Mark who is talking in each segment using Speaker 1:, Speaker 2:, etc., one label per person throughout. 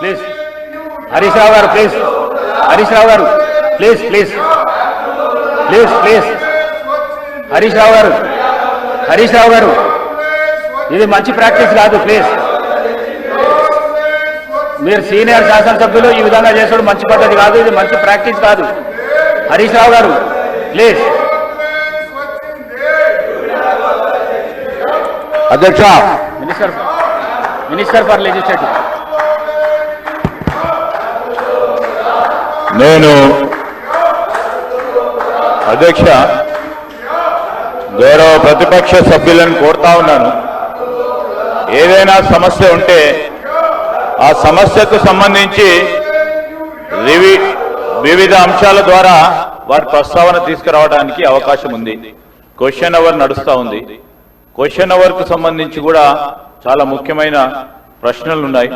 Speaker 1: Please Harish Rao గారు please Harish Rao గారు please please please please Harish Rao garu ఇది మంచి ప్రాక్టీస్ కాదు. ప్లీజ్ మీరు సీనియర్ శాసనసభ్యులు ఈ విధంగా చేసడం మంచి పద్ధతి కాదు. ఇది మంచి ప్రాక్టీస్ కాదు. హరీష్ రావు గారు ప్లీజ్.
Speaker 2: అధ్యక్ష,
Speaker 1: మినిస్టర్ ఫర్ లెజిస్లేటివ్.
Speaker 2: నేను అధ్యక్ష గౌరవ ప్రతిపక్ష సభ్యులను కోరుతా ఉన్నాను, ఏదైనా సమస్య ఉంటే ఆ సమస్యకు సంబంధించి వివిధ అంశాల ద్వారా వారి ప్రస్తావన తీసుకురావడానికి అవకాశం ఉంది. క్వశ్చన్ అవర్ నడుస్తూ ఉంది. క్వశ్చన్ అవర్కు సంబంధించి కూడా చాలా ముఖ్యమైన ప్రశ్నలు ఉన్నాయి.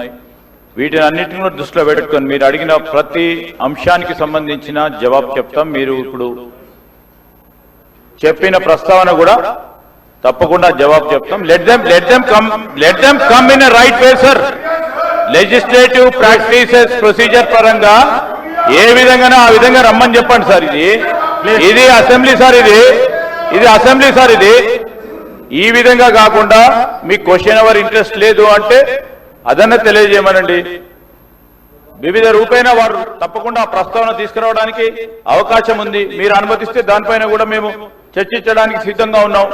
Speaker 2: వీటిని అన్నింటినీ దృష్టిలో పెట్టుకొని మీరు అడిగిన ప్రతి అంశానికి సంబంధించిన జవాబు చెప్తాం. మీరు ఇప్పుడు చెప్పిన ప్రస్తావన కూడా తప్పకుండా జవాబు చెప్తాం. Let them come in a right way sir. Legislative practices procedure పరంగా ఏ విధంగానో ఆ విధంగా రమ్మని చెప్పండి సార్. ఇది అసెంబ్లీ సార్, ఇది అసెంబ్లీ సార్. ఇది ఈ విధంగా కాకుండా మీకు క్వశ్చన్ అవర్ ఇంట్రెస్ట్ లేదు అంటే అదన్నా తెలియజేయమనండి. వివిధ రూపేణ వారు తప్పకుండా ప్రస్తావన తీసుకురావడానికి అవకాశం ఉంది. మీరు అనుమతిస్తే దానిపైన కూడా మేము చర్చించడానికి సిద్ధంగా ఉన్నాం.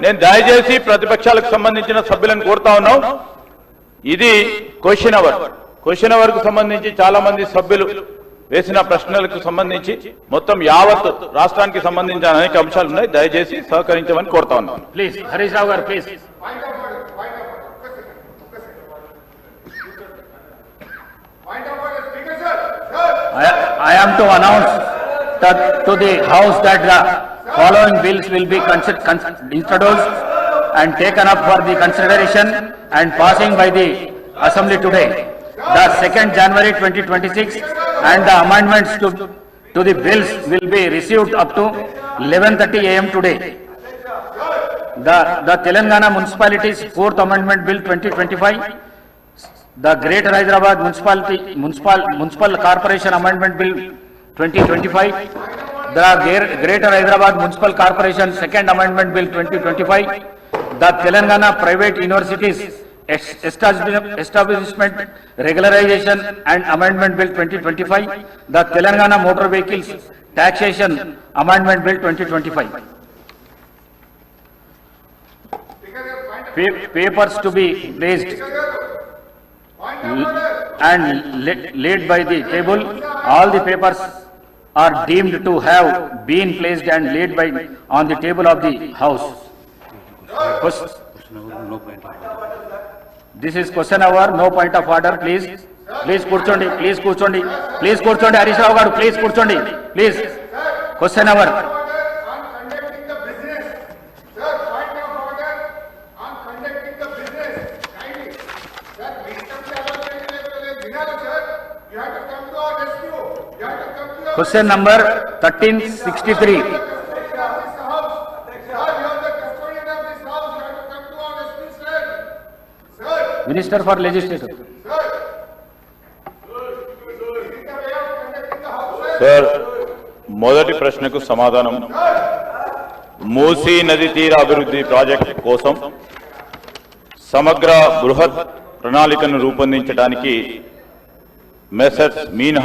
Speaker 2: నేను దయచేసి ప్రతిపక్షాలకు సంబంధించిన సభ్యులను కోరుతా ఉన్నాం, ఇది క్వశ్చన్ అవర్ కు సంబంధించి చాలా మంది సభ్యులు వేసిన ప్రశ్నలకు సంబంధించి మొత్తం యావత్ రాష్ట్రానికి సంబంధించిన అనేక అంశాలు ఉన్నాయి. దయచేసి సహకరించమని కోరుతా ఉన్నాం.
Speaker 1: ప్లీజ్ హరీష్ రావు గారు please. I am to announce to the House that the following bills will be introduced and taken up for the consideration and passing by the Assembly today. The 2nd January 2026 and the amendments to the bills will be received up to 11:30 AM today. The Telangana Municipalities 4th Amendment Bill 2025, the Greater Hyderabad Municipal Corporation Amendment Bill 2025, the Greater Hyderabad Municipal Corporation 2nd Amendment Bill 2025, the Telangana Private Universities Establishment Regularization and Amendment Bill 2025, the Telangana Motor Vehicles Taxation Amendment Bill 2025. Papers to be placed and laid by the table. All the papers are deemed to have been placed and laid by on the table of the House. This is question hour, no point of order. Please కూర్చోండి. హరీష్ రావు గారు please కూర్చోండి. Please question hour. Question number 1363. Minister for Legislature.
Speaker 2: Sir, మొదటి ప్రశ్నకు సమాధానం. మూసీ నది తీర అభివృద్ధి project కోసం సమగ్ర బృహత్ ప్రణాళికను రూపొందించడానికి మెసర్స్ మీన్హా